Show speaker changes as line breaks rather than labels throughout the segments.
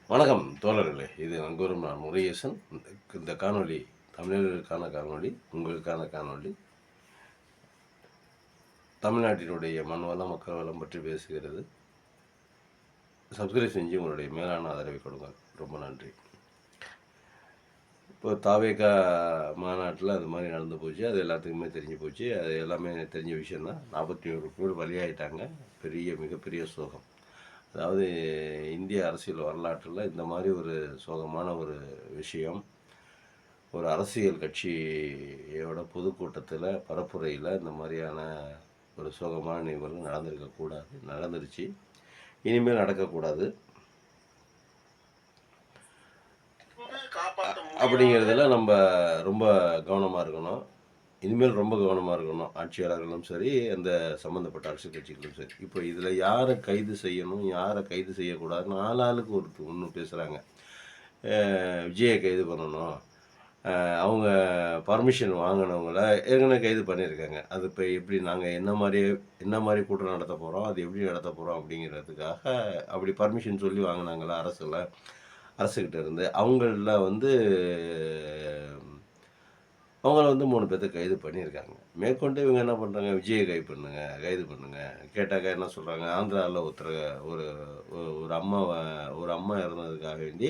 வணக்கம் தோழர்களே, இது அங்கூரும் நான் முருகேசன். இந்த காணொளி தமிழர்களுக்கான காணொளி, உங்களுக்கான காணொளி. தமிழ்நாட்டினுடைய மண் வளம், மக்கள் வளம் பற்றி பேசுகிறது. சப்ஸ்கிரைப் செஞ்சு உங்களுடைய மேலான ஆதரவை கொடுங்க. ரொம்ப நன்றி. இப்போ தாவேகா மாநாட்டில் அது மாதிரி நடந்து போச்சு. அது எல்லாத்துக்குமே தெரிஞ்சு போச்சு. அது எல்லாமே தெரிஞ்ச விஷயந்தான். 41 பேர் பலியாயிட்டாங்க. மிகப்பெரிய சோகம். அதாவது இந்திய அரசியல் வரலாற்றில் இந்த மாதிரி ஒரு சோகமான ஒரு விஷயம் ஒரு அரசியல் கட்சியோட பொதுக்கூட்டத்தில் பரப்புரையில் இந்த மாதிரியான ஒரு சோகமான நிகழ்வுகள் நடந்திருக்கக்கூடாது. நடந்துருச்சு. இனிமேல் நடக்கக்கூடாது. அப்படிங்கிறதுல நம்ம ரொம்ப கவனமாக இருக்கணும். இனிமேல் ரொம்ப கவனமாக இருக்கணும். ஆட்சியாளர்களும் சரி, அந்த சம்மந்தப்பட்ட அரசியல் கட்சிகளும் சரி. இப்போ இதில் யாரை கைது செய்யணும், யாரை கைது செய்யக்கூடாதுன்னு ஆளாளுக்கு ஒன்று பேசுகிறாங்க. விஜயை கைது பண்ணணும், அவங்க பர்மிஷன் வாங்கினவங்கள ஏற்கனவே கைது பண்ணியிருக்காங்க. அது இப்போ எப்படி நாங்கள் என்ன மாதிரி கூட்டம் நடத்த போகிறோம், அது எப்படி நடத்த போகிறோம் அப்படிங்கிறதுக்காக அப்படி பர்மிஷன் சொல்லி வாங்கினாங்களா அரசுக்கிட்ட இருந்து அவங்கள அவங்கள 3 பேர்த்த கைது பண்ணியிருக்காங்க. மேற்கொண்டு இவங்க என்ன பண்ணுறாங்க, விஜயை கைது பண்ணுங்க. கேட்டாக்கா என்ன சொல்கிறாங்க, ஆந்திராவில் ஒரு ஒரு அம்மா இறந்ததுக்காக வேண்டி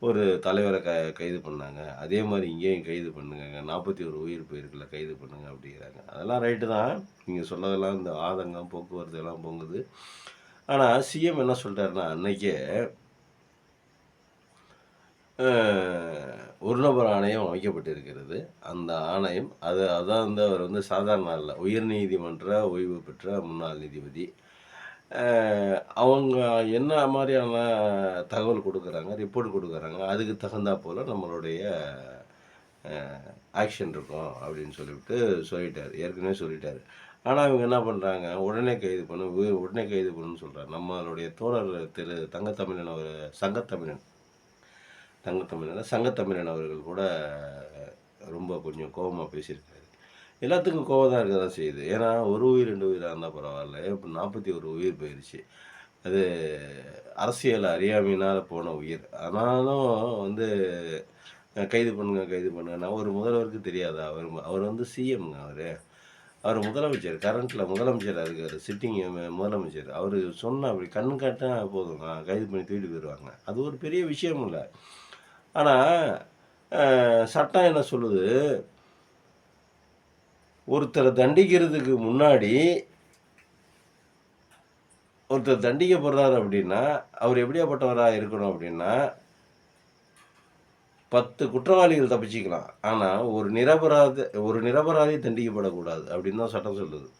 ஒரு தலைவரை கைது பண்ணாங்க. அதே மாதிரி இங்கேயும் கைது பண்ணுங்க. 41 உயிர் போயிருக்குல்ல, கைது பண்ணுங்க அப்படிங்கிறாங்க. அதெல்லாம் ரைட்டு தான். நீங்கள் சொன்னதெல்லாம் இந்த ஆதங்கம், போக்குவரத்து எல்லாம் பொங்குது. ஆனால் சிஎம் என்ன சொல்லிட்டாருன்னா, அன்னைக்கே ஒரு நபர் ஆணையம் அமைக்கப்பட்டிருக்கிறது. அந்த ஆணையம் அதான் அவர் சாதாரண அல்ல, உயர்நீதிமன்ற ஓய்வு பெற்ற முன்னாள் நீதிபதி. அவங்க என்ன மாதிரியான தகவல் கொடுக்குறாங்க, ரிப்போர்ட் கொடுக்குறாங்க, அதுக்கு தகுந்தா போல் நம்மளுடைய ஆக்ஷன் இருக்கும் அப்படின்னு சொல்லிட்டார். ஏற்கனவே சொல்லிட்டார். ஆனால் இவங்க என்ன பண்ணுறாங்க, உடனே கைது பண்ணுன்னு சொல்கிறார். நம்மளுடைய தோழர் திரு சங்கத்தமிழன் அவர்கள் கூட ரொம்ப கொஞ்சம் கோபமாக பேசியிருக்காரு. எல்லாத்துக்கும் கோபம் தான் இருக்க தான் செய்யுது. ஏன்னா ஒரு உயிர் 2 உயிராக இருந்தால் பரவாயில்ல, இப்போ 41 உயிர் போயிடுச்சு. அது அரசியல் அறியாமையினால் போன உயிர். ஆனாலும் கைது பண்ணுங்கன்னா ஒரு முதல்வருக்கு தெரியாதா? அவர் சிஎம்ங்க. அவர் முதலமைச்சர், கரண்ட்டில் முதலமைச்சராக இருக்கார், சிட்டிங் முதலமைச்சர். அவர் சொன்னால் அப்படி கண்ணு காட்டினா போதும், கைது பண்ணி தூக்கிட்டு போயிடுவாங்க. அது ஒரு பெரிய விஷயம் இல்லை. ஆனால் சட்டம் என்ன சொல்லுது, ஒருத்தரை தண்டிக்கிறதுக்கு முன்னாடி ஒருத்தர் தண்டிக்கப்படுறாரு அப்படின்னா அவர் எப்படியாப்பட்டவராக இருக்கணும் அப்படின்னா, 10 குற்றவாளிகள் தப்பிச்சிக்கலாம், ஆனால் ஒரு நிரபராதி தண்டிக்கப்படக்கூடாது அப்படின்னு தான் சட்டம் சொல்லுது.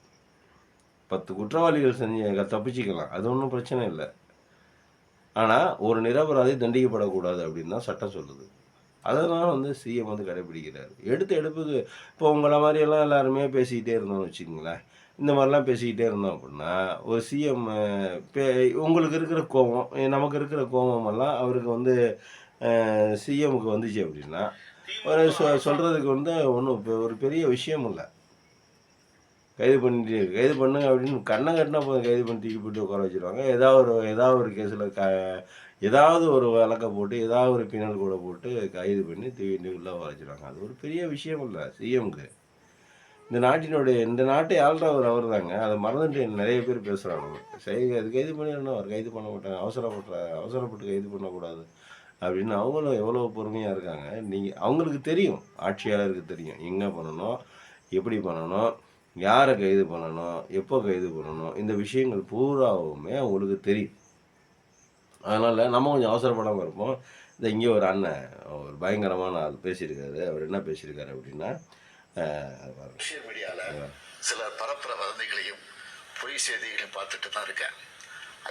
10 குற்றவாளிகள் தப்பிச்சிக்கலாம், அது ஒன்றும் பிரச்சனை இல்லை. ஆனால் ஒரு நிரபராதி தண்டிக்கப்படக்கூடாது அப்படின்னு தான் சட்டம் சொல்லுது. அதனால் சிஎம் கடைப்பிடிக்கிறார். எடுப்புக்கு இப்போ உங்களை மாதிரியெல்லாம் எல்லாருமே பேசிக்கிட்டே இருந்தோம்னு வச்சுக்கோங்களேன். இந்த மாதிரிலாம் பேசிக்கிட்டே இருந்தோம் அப்படின்னா ஒரு சிஎம் உங்களுக்கு இருக்கிற கோபம், நமக்கு இருக்கிற கோபமெல்லாம் அவருக்கு சிஎம்முக்கு வந்துச்சு அப்படின்னா ஒரு சொல்கிறதுக்கு ஒன்றும் ஒரு பெரிய விஷயம் இல்லை. கைது பண்ணுங்க அப்படின்னு கண்ணை கட்டினா போதும், கைது பண்ணி தூக்கி போட்டு உட்கார வச்சுருவாங்க. ஏதாவது ஒரு கேஸில் ஏதாவது ஒரு வழக்கை போட்டு, ஏதாவது ஒரு பின்னல் கூட போட்டு கைது பண்ணி தூக்கி உள்ளே வச்சுருவாங்க. அது ஒரு பெரிய விஷயம் இல்லை சிஎம்க்கு. இந்த நாட்டை ஆள்றவர் அவர் தாங்க. அதை மறந்துட்டு நிறைய பேர் பேசுகிறாங்க. சரி, அது கைது பண்ணிடணும், அவர் கைது பண்ண மாட்டாங்க, அவசரப்பட்டு கைது பண்ணக்கூடாது அப்படின்னு அவங்களும் எவ்வளோ பொறுமையாக இருக்காங்க. அவங்களுக்கு தெரியும், ஆட்சியாளருக்கு தெரியும் எங்கே பண்ணணும், எப்படி பண்ணணும், யாரை கைது பண்ணணும், எப்போ கைது பண்ணணும், இந்த விஷயங்கள் பூராவுமே அவங்களுக்கு தெரியும். அதனால் நம்ம கொஞ்சம் அவசரப்படாமல் இருப்போம். இங்கே ஒரு அண்ணன் ஒரு பயங்கரமான ஆள் பேசியிருக்காரு. அவர் என்ன பேசியிருக்காரு அப்படின்னா,
சோசியல் மீடியாவில் சிலர் பரப்புற வதந்திகளையும் பொய் செய்திகளையும் பார்த்துட்டு தான் இருக்கேன்.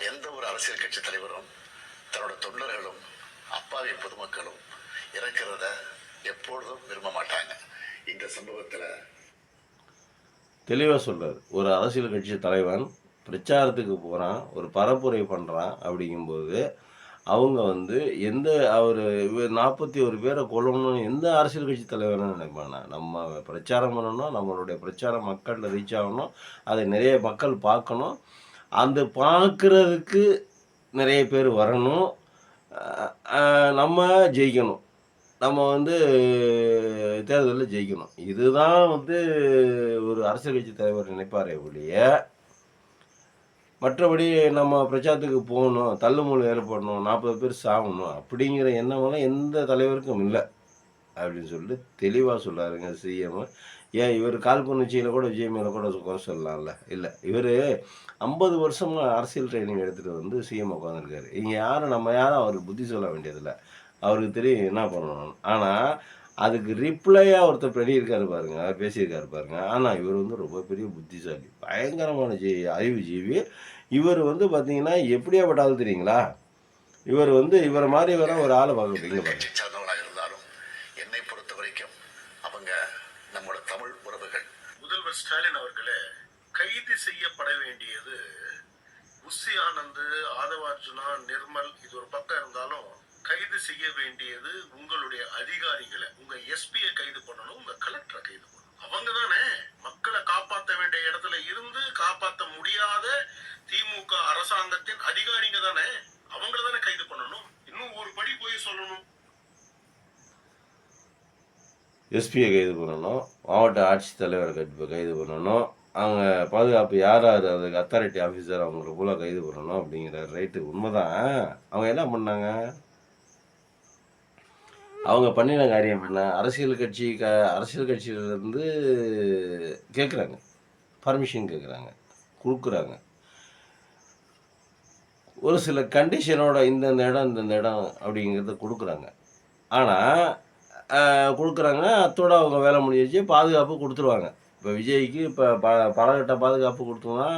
எந்த ஒரு அரசியல் கட்சி தலைவரும் தன்னோட தொண்டர்களும் அப்பாவி பொதுமக்களும் இறக்கிறத எப்பொழுதும் விரும்ப மாட்டாங்க. இந்த சம்பவத்தில்
தெளிவாக சொல்கிறார். ஒரு அரசியல் கட்சி தலைவன் பிரச்சாரத்துக்கு போகிறான், ஒரு பரப்புரை பண்ணுறான் அப்படிங்கும்போது அவங்க அவர் 41 பேரை கொல்லணும்னு எந்த அரசியல் கட்சி தலைவர்னு நினைப்பானா? நம்ம பிரச்சாரம் பண்ணணும், நம்மளுடைய பிரச்சாரம் மக்களில் ரீச் ஆகணும், அதை நிறைய மக்கள் பார்க்கணும், அந்த பார்க்குறதுக்கு நிறைய பேர் வரணும், நம்ம ஜெயிக்கணும். நம்ம வந்து தேர்தல்ல ஜெயிக்கணும். இதுதான் வந்து ஒரு அரசியல் கட்சி தலைவர் நினைப்பாரே ஒழிய, மற்றபடி நம்ம பிரச்சாரத்துக்கு போணும், தள்ளுமுள்ளு ஏற்படணும், 40 பேர் சாவணும் அப்படிங்கிற எண்ணமெல்லாம் எந்த தலைவருக்கும் இல்ல. அப்படின்னு சொல்லிட்டு தெளிவா சொல்றாருங்க சிஎம். ஏன் இவரு காழ்ப்புணர்ச்சியில கூட விஜய் மேல கூட குறை சொல்லலாம்ல. இல்ல. இவரு 50 வருஷமா அரசியல் ட்ரெய்னிங் எடுத்துட்டு வந்து சிஎம் உட்காந்துருக்காரு. இங்க நம்ம யாரும் அவருக்கு புத்தி சொல்ல வேண்டியதில்ல. அவருக்கு தெரியும் என்ன பண்ணணும்னு. ஆனா, அதுக்கு ரிப்ளையா ஒருத்தர் பண்ணியிருக்காரு பாருங்க. பேசியிருக்காரு பாருங்க. ஆனா, இவரு வந்து ரொம்ப பெரிய புத்திசாலி. பயங்கரமான அறிவுஜீவி. இவரு வந்து பார்த்தீங்கன்னா, எப்படியாப்பட்ட ஆள் தெரியுங்களா? இவர் வந்து இவர மாரி வேற ஒரு ஆள பார்க்க முடியல பாருங்க.
கட்சி சார்ந்தவர்களாக இருந்தாலும் என்னை பொறுத்த வரைக்கும் அவங்க நம்மோட தமிழ் உறவுகள். முதல்வர் ஸ்டாலின் அவர்களே, கைது செய்யப்பட வேண்டியது புஷி ஆனந்த், ஆதவார்ஜுனா, நிர்மல் இது ஒரு பக்கம் இருந்தாலும் கைது செய்ய வேண்டியது உங்களுடைய அதிகாரிகளை. உங்க எஸ்பியை கைது பண்ணணும், உங்க கலெக்டரை கைது பண்ணணும். அவங்க தானே மக்களை காப்பாற்ற வேண்டிய இடத்துல இருந்து காப்பாற்ற முடியாத திமுக அரசாங்கத்தின் அதிகாரிங்க தானே. அவங்கள தானே கைது பண்ணணும். இன்னும் ஒரு படி போய் சொல்லணும்.
எஸ்பியை கைது பண்ணணும். மாவட்ட ஆட்சித்தலைவரை கைது பண்ணணும். அவங்க பாதுகாப்பு யார் யார் அதுக்கு அத்தாரிட்டி ஆஃபீஸர் அவங்கள போல கைது பண்ணணும் அப்படிங்கிறார். ரைட்டு உண்மைதான். அவங்க என்ன பண்ணாங்க? அவங்க பண்ணின காரியம் என்ன? அரசியல் கட்சியிலிருந்து கேட்குறாங்க. பர்மிஷன் கேட்குறாங்க. குடுக்குறாங்க. ஒரு சில கண்டிஷனோட இந்தந்த இடம் அப்படிங்கிறத குடுக்குறாங்க. ஆனா, குடுக்குறாங்க. அத்தோட அவங்க வேலை முடிஞ்சிருச்சு. பாதுகாப்பு குடுத்துருவாங்க. இப்ப விஜய்க்கு பலகட்ட பாதுகாப்பு குடுத்தோம்னா,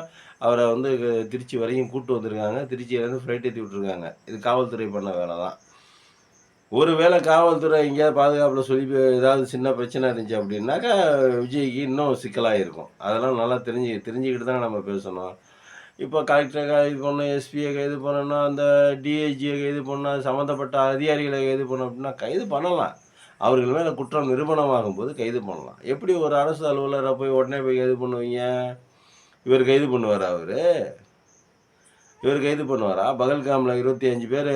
அவர வந்து திருச்சி வரைக்கும் கூட்டு வந்திருக்காங்க. திருச்சியிலேருந்து ஃப்ளைட் ஏத்தி விட்டுருக்காங்க. இது காவல்துறை பண்ண வேலை தான். ஒருவேளை காவல்துறை எங்கேயாவது பாதுகாப்புல சொல்லி ஏதாவது சின்ன பிரச்சனை இருந்துச்சு அப்படின்னாக்கா, விஜய்க்கு இன்னும் சிக்கலாயிருக்கும். அதெல்லாம் நல்லா தெரிஞ்சுக்கிட்டு தானே நம்ம பேசணும். இப்போ கலெக்டரை கைது பண்ணணும், எஸ்பியை கைது பண்ணணும், அந்த டிஐஜியை கைது பண்ணணும், அது சம்மந்தப்பட்ட அதிகாரிகளை கைது பண்ணணும் அப்படின்னா கைது பண்ணலாம். அவர்கள் மேலே குற்றம் நிரூபணமாகும்போது கைது பண்ணலாம். எப்படி ஒரு அரசு அலுவலரை போய் உடனே போய் கைது பண்ணுவீங்க? இவர் கைது பண்ணுவாரா அவரு? இவர் கைது பண்ணுவாரா? பகல்காமில் 25 பேர்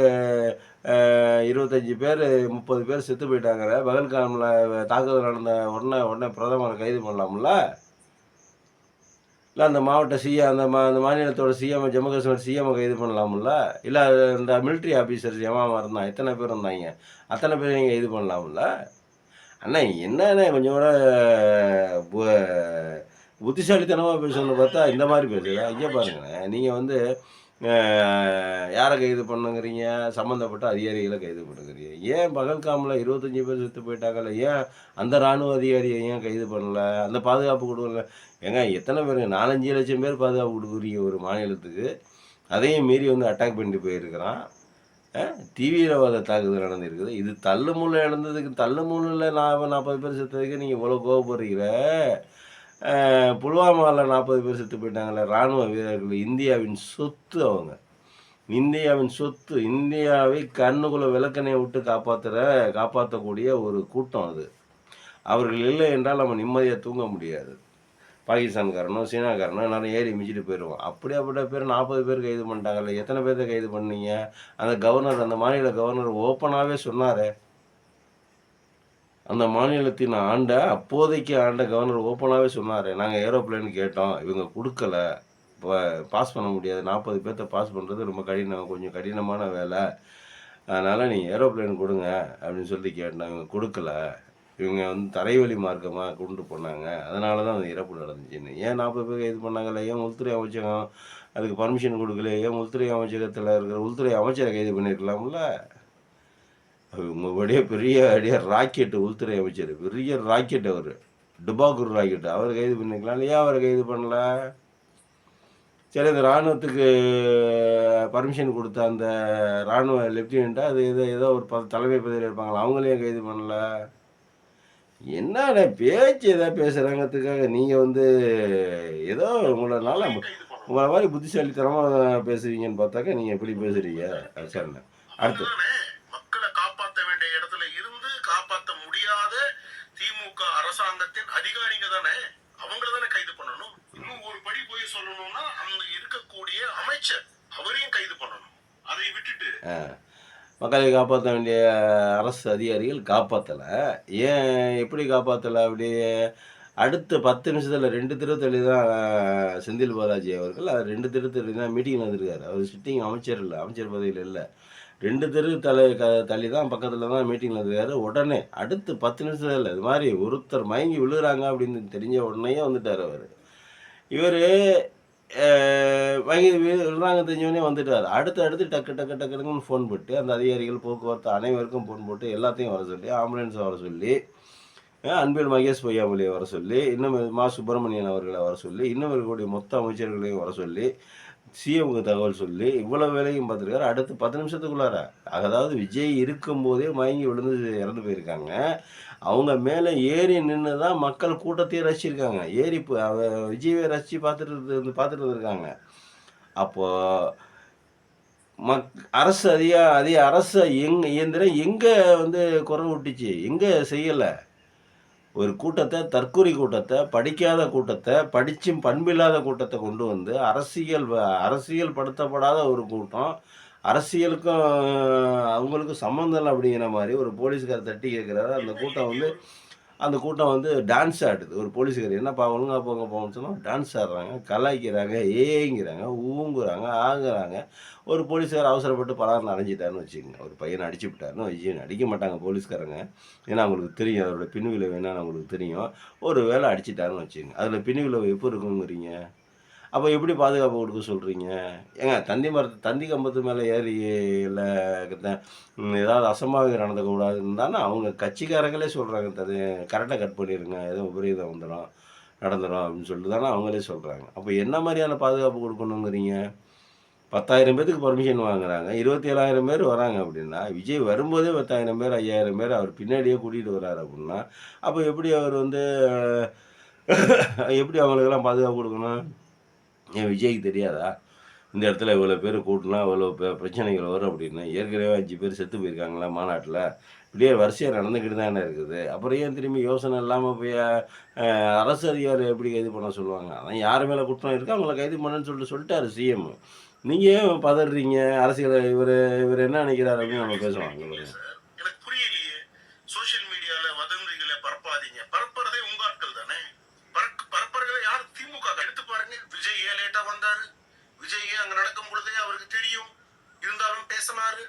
25 பேர் 30 பேர் செத்து போயிட்டாங்களே. பகல்காமில் தாக்குதல் நடந்த உடனே பிரதமரை கைது பண்ணலாம்ல? இல்லை அந்த மாவட்ட சிஎம் அந்த மாநிலத்தோட சிஎம் ஜம்மு காஷ்மீர் சிஎம்மை கைது பண்ணலாம்ல? இல்லை இந்த மிலிட்ரி ஆஃபீஸர்ஸ் எவன் இருந்தான் எத்தனை பேர் இருந்தாங்க அத்தனை பேரையும் கைது பண்ணலாம்ல? அண்ணா என்னண்ணே கொஞ்சம் கூட பு புத்திசாலித்தனமாக பேசணும்னு பார்த்தா இந்த மாதிரி பேசுதா? இங்கே பாருங்கண்ணே, நீங்கள் வந்து யாரை கைது பண்ணுங்கிறீங்க? சம்மந்தப்பட்ட அதிகாரிகளை கைது பண்ணுங்கிறீங்க. ஏன் பகல்காமில் 25 பேர் செத்து போயிட்டாங்கல்ல, ஏன் அந்த இராணுவ அதிகாரியை ஏன் கைது பண்ணல? அந்த பாதுகாப்பு கொடுக்கல? ஏங்க எத்தனை பேருங்க 4-5 லட்சம் பேர் பாதுகாப்பு கொடுக்குறீங்க ஒரு மாநிலத்துக்கு. அதையும் மீறி வந்து அட்டாக் பண்ணிட்டு போயிருக்கிறான். தீவிரவாத தாக்குதல் நடந்திருக்குது. இது தள்ளுமுள்ள நடந்ததுக்கு தள்ளுமுள்ளில் 40 பேர் செத்ததுக்கு நீங்கள் இவ்வளோ கோவப்படுறீங்க. புல்வாமாவில் 40 பேர் செத்து போயிட்டாங்கல்ல இராணுவ வீரர்கள். இந்தியாவின் சொத்து அவங்க. இந்தியாவின் சொத்து. இந்தியாவை கண்ணுக்குள்ளே விளக்கணையை விட்டு காப்பாற்றக்கூடிய ஒரு கூட்டம் அது. அவர்கள் இல்லை என்றால் நம்ம நிம்மதியாக தூங்க முடியாது. பாகிஸ்தான்காரனோ சீனாக்காரனோ எல்லாரும் ஏறி மிச்சிட்டு போயிடுவோம். அப்படியாப்பட்ட பேர் 40 பேர் கைது பண்ணிட்டாங்கல்ல. எத்தனை பேர்த்த கைது பண்ணீங்க? அந்த கவர்னர் அந்த மாநில கவர்னர் ஓப்பனாகவே சொன்னாரே. அந்த மாநிலத்தின் அப்போதைக்கு ஆண்ட கவர்னர் ஓப்பனாகவே சொன்னார். நாங்கள் ஏரோப்ளேன் கேட்டோம், இவங்க கொடுக்கல. இப்போ பாஸ் பண்ண முடியாது. 40 பேர்த்த பாஸ் பண்ணுறது ரொம்ப கொஞ்சம் கடினமான வேலை. அதனால் நீங்கள் ஏரோப்ளேன் கொடுங்க அப்படின்னு சொல்லி கேட்டோம். இவங்க கொடுக்கல. இவங்க வந்து தரைவழி மார்க்கமாக கொண்டு போனாங்க. அதனால தான் அந்த இறப்பு நடந்துச்சுன்னு. ஏன் 40 பேர் கைது பண்ணாங்கல்ல? ஏன் உள்துறை அமைச்சகம் அதுக்கு பர்மிஷன் கொடுக்கல? ஏன் உள்துறை அமைச்சகத்தில் இருக்கிற உள்துறை அமைச்சரை கைது பண்ணியிருக்கலாம்ல? உங்களுடைய பெரிய ராக்கெட்டு உள்துறை அமைச்சர், பெரிய ராக்கெட் அவர், டுபாக்கூர் ராக்கெட்டு, அவர் கைது பண்ணிக்கலாம். ஏன் அவரை கைது பண்ணல? சரி, இந்த இராணுவத்துக்கு பர்மிஷன் கொடுத்த அந்த இராணுவ லெப்டினண்ட்டாக அது ஏதோ ஒரு தலைமை பதவியில் இருப்பாங்களா, அவங்களையும் கைது பண்ணல. என்னடா பேச்சு எதாவது பேசுகிறாங்கிறதுக்காக நீங்கள் வந்து ஏதோ உங்களை மாதிரி புத்திசாலித்தனமாக பேசுவீங்கன்னு பார்த்தாக்கா நீங்கள் எப்படி பேசுகிறீங்க? சரிண்ணே, அடுத்து
மக்களை காப்பாற்ற வேண்டிய இடத்துல இருந்து காப்பாற்ற முடியாத திமுக அரசாங்கத்தின் அதிகாரிங்க தானே. அவங்கள தானே கைது பண்ணணும். இன்னும் ஒரு படி போய் சொல்லணும்னா அங்க இருக்கக்கூடிய அமைச்சர் அவரையும் கைது பண்ணணும். அதை விட்டுட்டு
மக்களை காப்பாற்ற வேண்டிய அரசு அதிகாரிகள் காப்பாற்றலை. ஏன் எப்படி காப்பாற்றலை அப்படி? அடுத்த 10 நிமிஷத்தில் 2 தெரு தள்ளி தான் செந்தில் பாலாஜி அவர்கள் 2 தெரு தள்ளி தான் மீட்டிங் வந்திருக்காரு. அவர் சிட்டிங் அமைச்சர் இல்லை, அமைச்சர் பதவியில் இல்லை. 2 தெரு தள்ளி தான் பக்கத்தில் தான் மீட்டிங்கில் இருக்காரு. உடனே அடுத்து 10 நிமிஷத்தில் இது மாதிரி ஒருத்தர் மயங்கி விழுகிறாங்க அப்படின்னு தெரிஞ்ச உடனே வந்துட்டார் அவர். இவர் மயங்கி விழுறாங்க தெரிஞ்சவொடனே வந்துட்டார். அடுத்து டக்கு டக்கு டக்குன்னு ஃபோன் போட்டு அந்த அதிகாரிகள் போக்குவரத்து அனைவருக்கும் ஃபோன் போட்டு எல்லாத்தையும் வர சொல்லி, ஆம்புலன்ஸை வர சொல்லி, அன்பில் மகேஷ் பொய்யாமொழியை வர சொல்லி, இன்னும் மா சுப்பிரமணியன் அவர்களை வர சொல்லி, இன்னும் இருக்கக்கூடிய மொத்த அமைச்சர்களையும் வர சொல்லி, சிஎம்க்கு தகவல் சொல்லி இவ்வளோ வேலையும் பார்த்துருக்காரு. அடுத்து 10 நிமிஷத்துக்குள்ளார, அதாவது விஜய் இருக்கும்போதே மயங்கி விழுந்து இறந்து போயிருக்காங்க. அவங்க மேலே ஏறி நின்று தான் மக்கள் கூட்டத்தையே ரசிச்சிருக்காங்க. ஏறி விஜயவை ரசித்து பார்த்துட்டு இருந்திருக்காங்க. அப்போது அரசு அரசு இயந்திரம் எங்கே குரல் விட்டுச்சு? எங்கே செய்யலை? ஒரு கூட்டத்தை, தற்கொலை கூட்டத்தை, படிக்காத கூட்டத்தை, படிச்சும் பண்பில்லாத கூட்டத்தை கொண்டு வந்து அரசியல் படுத்தப்படாத ஒரு கூட்டம், அரசியலுக்கும் அவங்களுக்கும் சம்மந்தம் இல்லை அப்படிங்கிற மாதிரி ஒரு போலீஸ்கார் தட்டி கேட்குறாரு. அந்த கூட்டம் டான்ஸ் ஆடுது. ஒரு போலீஸ்கார் என்னப்பா ஒழுங்கா போங்கன்னு சொன்னால் டான்ஸ் ஆடுறாங்க, கலாய்க்கிறாங்க, ஏங்கிறாங்க, ஊங்குறாங்க, ஆகுறாங்க. ஒரு போலீஸ்கார் அவசரப்பட்டு பலார்னு அடைஞ்சிட்டாருன்னு வச்சுக்கோங்க. ஒரு பையனை அடிச்சு விட்டாருன்னு வச்சு, அடிக்க மாட்டாங்க போலீஸ்காரங்க, ஏன்னா அவங்களுக்கு தெரியும் அதோட பின்விளைவு என்னன்னு அவங்களுக்கு தெரியும். ஒரு வேளை அடிச்சிட்டாருன்னு வச்சுக்கோங்க, அதில் பின்விளைவு எப்போ இருக்குங்கிறீங்க? அப்போ எப்படி பாதுகாப்பு கொடுக்க சொல்கிறீங்க? ஏங்க தந்தி கம்பத்து மேலே ஏறி இல்லை ஏதாவது அசம்பாவிதம் நடந்துக்கூடாதுன்னு தானே அவங்க கட்சிக்காரங்களே சொல்கிறாங்க. கரெக்டாக கட் பண்ணிடுங்க, எதுவும் விபரீதம் நடந்துடும் அப்படின்னு சொல்லிட்டு தானே அவங்களே சொல்கிறாங்க. அப்போ என்ன மாதிரியான பாதுகாப்பு கொடுக்கணுங்கிறீங்க? 10,000 பேத்துக்கு பர்மிஷன் வாங்குறாங்க, 27,000 பேர் வராங்க அப்படின்னா, விஜய் வரும்போதே 10,000 பேர் 5,000 பேர் அவர் பின்னாடியே கூட்டிகிட்டு வர்றாரு அப்படின்னா, அப்போ எப்படி அவர் எப்படி அவங்களுக்கெல்லாம் பாதுகாப்பு கொடுக்கணும்? ஏன் விஜய்க்கு தெரியாதா? இந்த இடத்துல இவ்வளோ பேர் கூட்டினா இவ்வளோ பிரச்சனைகள் வரும் அப்படின்னு. ஏற்கனவே 5 பேர் செத்து போயிருக்காங்களா மாநாட்டில்? இப்படியே வரிசையாக நடந்துக்கிட்டு தானே இருக்குது. அப்புறம் ஏன் திரும்பி யோசனை இல்லாமல் போய் அரசு அதிகாரி எப்படி கைது பண்ண சொல்லுவாங்க? அதான் யார் மேலே குற்றம் இருக்கோ அவங்கள கைது பண்ணுன்னு சொல்லிட்டாரு சிஎம். நீங்கள் ஏன் பதறீங்க? அரசியல் இவர் என்ன நினைக்கிறாரு அப்படின்னு நம்ம பேசுவாங்க.
எனக்கு புரியலையே. சோசியல் மீடியால வதந்திகளை பரப்பாதீங்க. பரப்புறதே உங்க ஆட்கள் தானே. பரப்புறதை யார்? திமுக. எடுத்து பாருங்க, விஜய் ஏன் லேட்டா வந்தாரு? விஜய் அங்க நடக்கும் பொழுதே அவருக்கு தெரியும், இருந்தாலும் பேசினாரு.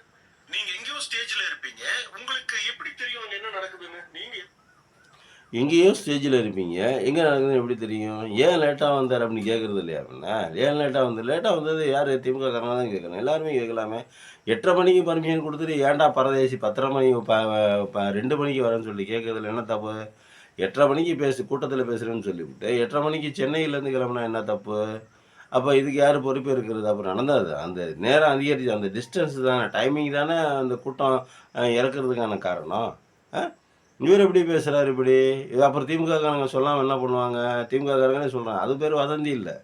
நீங்க எங்கேயோ ஸ்டேஜ்ல இருப்பீங்க, உங்களுக்கு எப்படி தெரியும் அங்க என்ன நடக்குதுன்னு? நீங்க
எங்கேயோ ஸ்டேஜில் இருப்பீங்க, எங்கே நடக்குதுன்னு எப்படி தெரியும்? ஏன் லேட்டாக வந்தார் அப்படின்னு கேட்குறது இல்லையா? அப்படின்னா ஏன் லேட்டாக வந்தது யார்? திமுக காரங்க தான் கேட்கணும். எல்லாருமே கேட்கலாமே. 8:30 மணிக்கு பர்மிஷன் கொடுத்துட்டு ஏன்டா பரதேசி 10:30 மணி 2 மணிக்கு வரேன்னு சொல்லி கேட்குறதுல என்ன தப்பு? 8:30 மணிக்கு கூட்டத்தில் பேசுகிறேன்னு சொல்லிவிட்டு 8:30 மணிக்கு சென்னையிலேருந்து கிளம்புனா என்ன தப்பு? அப்போ இதுக்கு யார் பொறுப்பு இருக்கிறது? அப்புறம் நடந்தது அந்த நேரம் அதிகரிச்சு, அந்த டிஸ்டன்ஸ் தானே, டைமிங் தானே அந்த கூட்டம் இறக்குறதுக்கான காரணம். இவர் எப்படி பேசுகிறாரு இப்படி? அப்புறம் திமுககாரங்க சொல்லாமல் என்ன பண்ணுவாங்க? திமுககாரங்களே சொல்கிறாங்க, அது பேர் வதந்தி இல்லை,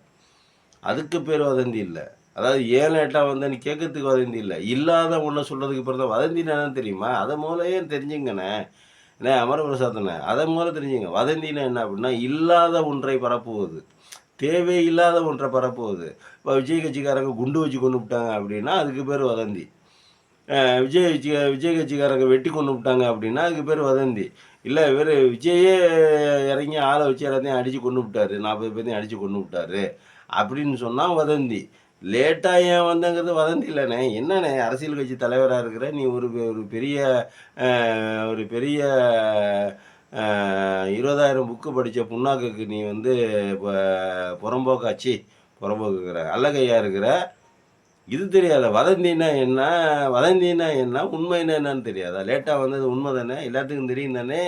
அதுக்கு பேர் வதந்தி இல்லை. அதாவது ஏன் லேட்டாக வந்தேன்னு கேட்கறதுக்கு வதந்தி இல்லை, இல்லாத ஒன்றை சொல்கிறதுக்கு பிறந்த வதந்தினா என்னன்னு தெரியுமா? அதை மூலையே தெரிஞ்சுங்கண்ணே. அமரபிரசாத்தண்ணே, அதை மூலம் தெரிஞ்சுங்க. வதந்தினா என்ன அப்படின்னா, இல்லாத ஒன்றை பரப்புவது, தேவையில்லாத ஒன்றை பரப்புவது. இப்போ விஜய் கட்சிக்காரங்க குண்டு வச்சு கொண்டு விட்டாங்க அப்படின்னா அதுக்கு பேர் வதந்தி. விஜய் கட்சிக்காரங்க வெட்டி கொண்டு விட்டாங்க அப்படின்னா அதுக்கு பேர் வதந்தி. இல்லை விஜயே இறங்கி ஆளை வச்சு எல்லாத்தையும் அடித்து கொண்டு விட்டாரு, 40 பேர்த்தையும் அடித்து கொண்டு விட்டாரு அப்படின்னு சொன்னால் வதந்தி. லேட்டாக ஏன் வந்தங்கிறது வதந்தி இல்லைண்ணே. என்னண்ணே அரசியல் கட்சி தலைவராக இருக்கிற நீ ஒரு பெரிய 20,000 புக்கு படித்த புண்ணாக்குக்கு நீ இப்போ புறம்போக்குங்கிற அல்லகையாக இருக்கிற, இது தெரியாத? வதந்தின்னா என்ன, உண்மைன்னா என்னன்னு தெரியாதா? லேட்டாக வந்தது உண்மை தானே, எல்லாத்துக்கும் தெரியும் தானே.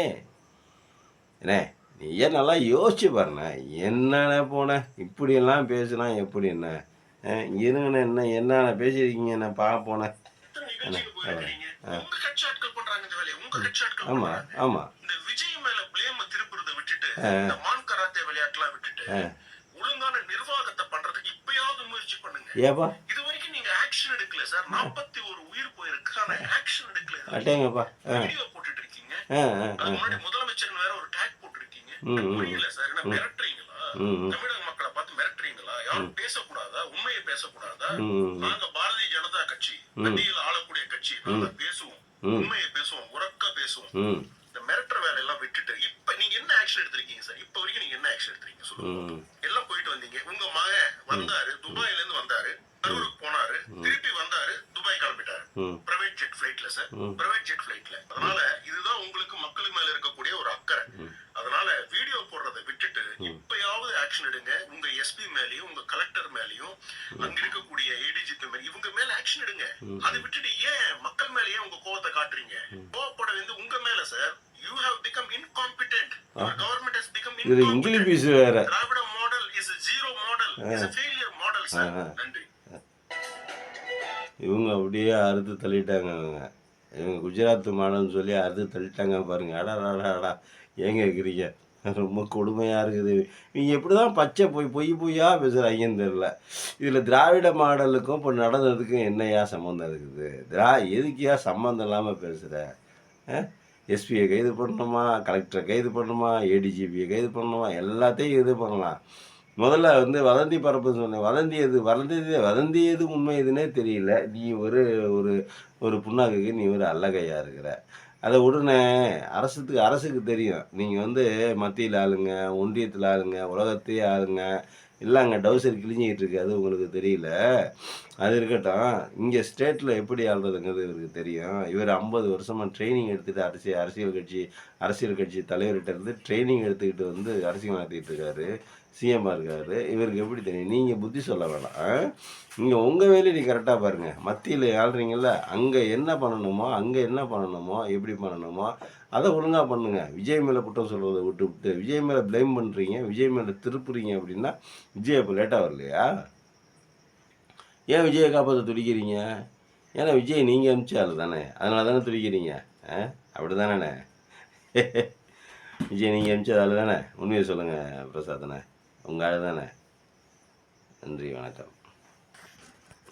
என்ன நீ ஏன் நல்லா யோசிச்சு பாருண்ணே. என்னண்ணே போனேன் இப்படியெல்லாம் பேசுனா எப்படி? என்ன இருங்கண்ணே, என்னென்ன பேசியிருக்கீங்க, என்ன பார்ப்போனேன். ஆமாம் ஆமாம். ஏப்பா அட்டேங்கப்பா.
முதலமைச்சர் வேற ஒரு டேக் போட்டிருக்கீங்க. புரியல சார், என்ன மிரட்டுறீங்களா? தமிழக மக்களை பார்த்து மிரட்டுறீங்களா? யாரும் பேசக்கூடாதா? உண்மையை பேசக்கூடாதா? நாங்க பாரதிய ஜனதா கட்சி, மத்தியில் ஆளக்கூடிய கட்சி, கட்சி நல்லா பேசுவோம், உண்மையை பேசுவோம், உறக்க பேசுவோம். இந்த மிரட்டுற வேலையெல்லாம் விட்டுட்டு இப்ப நீங்க என்ன ஆக்ஷன் எடுத்திருக்கீங்க சார்? இப்ப வரைக்கும் நீங்க என்ன ஆக்ஷன் எடுத்திருக்கீங்க சொல்லுங்க. எல்லாம் போயிட்டு வந்தீங்க, உங்க மகன் வந்தாரு, துபாயில இருந்து வந்தாரு, கரூருக்கு போனாரு, திருப்பி வந்தாரு, துபாய் கிளம்பிட்டாரு. பிரைவேட் ஜெட் ஃபிளைட்ல சார், பிரைவேட் ஜெட் ஃபிளைட்ல. அதனால இதுதான் உங்களுக்கு மக்கள் மேல இருக்கக்கூடிய ஒரு அக்கறை. அதனால வீடியோ போடுறதை விட்டுட்டு இப்பயாவது ஆக்ஷன் எடுங்க. உங்க எஸ்பி மேலயும், உங்க கலெக்டர் மேலயும், அங்க இருக்கக்கூடிய ஏடிஜிபி மேல, இவங்க மேல ஆக்ஷன் எடுங்க. அதை விட்டுட்டு ஏன் மக்கள் மேலயே உங்க கோவத்தை காட்டுறீங்க? கோவப்பட வந்து உங்க மேல sir. You have become incompetent. Your government has become incompetent.
English வேற.
Dravida model is a zero model, is a failure model sir. நன்றி.
இவங்க அப்படியே அறுத்து தள்ளிட்டாங்க. இவங்க குஜராத் மாடல்னு சொல்லி அறுத்து தள்ளிட்டாங்க பாருங்க. அடா ஏங்க இருக்கிறீங்க? ரொம்ப கொடுமையாக இருக்குது. இவங்க எப்படி தான் பச்சை பொய்யா பேசுகிறாங்கன்னு தெரில. இதில் திராவிட மாடலுக்கும் இப்போ நடந்ததுக்கும் என்னையா சம்மந்தம் இருக்குது? எதுக்கியா சம்மந்தம் இல்லாமல் பேசுகிற? எஸ்பியை கைது பண்ணணுமா, கலெக்டரை கைது பண்ணணுமா, ஏடிஜிபியை கைது பண்ணணுமா, எல்லாத்தையும் இது பண்ணலாம். முதல்ல வந்து வதந்தி பரப்பு சொன்னேன். வதந்தி எது உண்மை எதுன்னே தெரியல. நீ ஒரு ஒரு ஒரு புண்ணாக்குக்கு நீ ஒரு அல்லகையாக இருக்கிற. அதை உடனே அரசுக்கு தெரியும். நீங்கள் வந்து மத்தியில் ஆளுங்க, ஒன்றியத்தில் ஆளுங்க, உலகத்தையே ஆளுங்க, இல்லைங்க டவுசர் கிழிஞ்சிக்கிட்டு இருக்கு. அது உங்களுக்கு தெரியல. அது இருக்கட்டும். இங்கே ஸ்டேட்டில் எப்படி ஆள்றதுங்கிறது இவருக்கு தெரியும். இவர் 50 வருஷமாக ட்ரைனிங் எடுத்துகிட்டு அரசியல் கட்சி தலைவர்கிட்ட இருந்து ட்ரைனிங் எடுத்துக்கிட்டு வந்து அரசியல் நடத்திக்கிட்டு இருக்காரு. சிஎம்மாக இருக்காரு. இவருக்கு எப்படி தெரியும்? நீங்கள் புத்தி சொல்ல வேணாம். நீங்கள் உங்கள் வேலையை நீ கரெக்டாக பாருங்கள். மத்தியில் ஆள்றீங்கல்ல, அங்கே என்ன பண்ணணுமோ எப்படி பண்ணணுமோ அதை ஒழுங்காக பண்ணுங்க. விஜய் மேலே குற்றம் சொல்கிறத விட்டு விஜய் மேலே ப்ளேம் பண்ணுறீங்க, விஜய் மேலே திருப்புறீங்க. அப்படின்னா விஜய் இப்போ லேட்டாக வரலையா? ஏன் விஜயை காப்பாற்ற துடிக்கிறீங்க? ஏன்னா விஜய் நீங்கள் அனுப்பிச்ச ஆள் தானே, அதனால தானே துடிக்கிறீங்க. அப்படி தானே? விஜய் நீங்கள் அனுப்பிச்ச ஆள் தானே? உண்மையை சொல்லுங்கள் பிரசாத் தானே, உங்கள் ஆள் தானே? நன்றி, வணக்கம்.